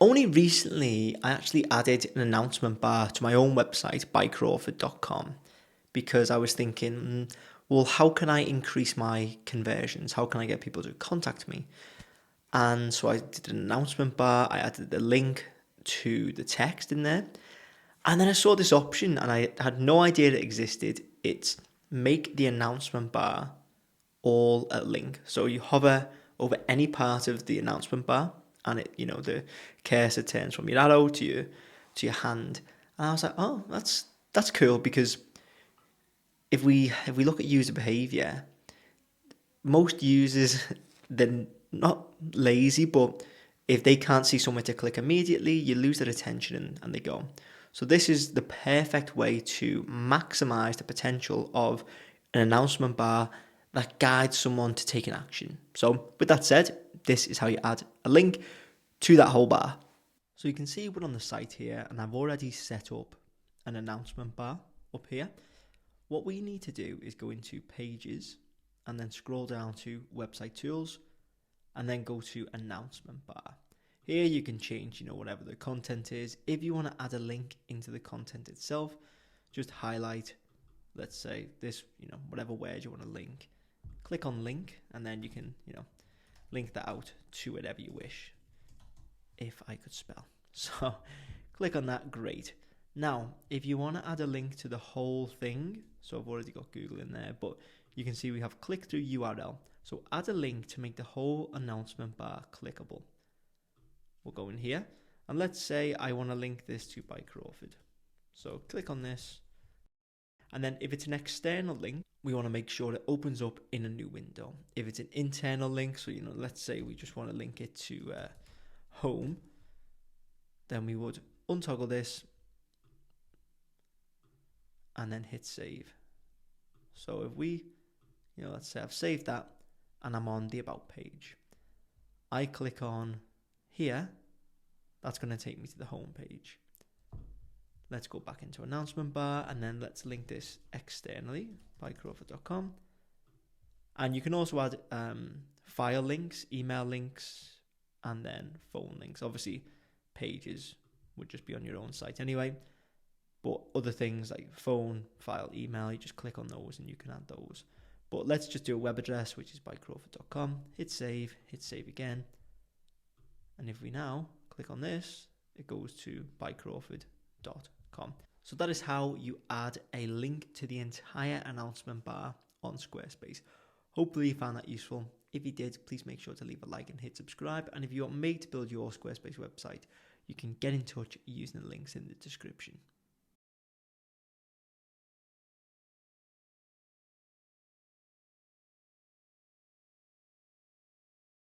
Only recently, I actually added an announcement bar to my own website, bycrawford.com, because I was thinking, well, how can I increase my conversions? How can I get people to contact me? And so I did an announcement bar, I added the link to the text in there, and then I saw this option and I had no idea it existed. It's make the announcement bar all a link. So you hover over any part of the announcement bar and the cursor turns from your arrow to your hand. And I was like, oh, that's cool, because if we look at user behavior, most users, they're not lazy, but if they can't see somewhere to click immediately, you lose their attention and they go. So this is the perfect way to maximize the potential of an announcement bar that guides someone to take an action. So with that said, this is how you add a link to that whole bar. So you can see we're on the site here, and I've already set up an announcement bar up here. What we need to do is go into Pages and then scroll down to Website Tools and then go to Announcement Bar. Here you can change, whatever the content is. If you want to add a link into the content itself, just highlight, let's say this, whatever word you want to link. Click on link, and then you can, link that out to whatever you wish. If I could spell. So click on that, great. Now, if you want to add a link to the whole thing, so I've already got Google in there, but you can see we have click-through URL. So add a link to make the whole announcement bar clickable. We'll go in here, and let's say I want to link this to By Crawford. So click on this, and then if it's an external link, we want to make sure it opens up in a new window. If it's an internal link, so let's say we just want to link it to home, then we would untoggle this and then hit save. So if we, let's say I've saved that and I'm on the about page, I click on here, that's going to take me to the home page. Let's go back into announcement bar, and then let's link this externally by crawford.com. And you can also add file links, email links, and then phone links. Obviously, pages would just be on your own site anyway. But other things like phone, file, email, you just click on those and you can add those. But let's just do a web address, which is bycrawford.com. Hit save again. And if we now click on this, it goes to bycrawford.com. So that is how you add a link to the entire announcement bar on Squarespace. Hopefully you found that useful. If you did, please make sure to leave a like and hit subscribe. And if you want me to build your Squarespace website, you can get in touch using the links in the description.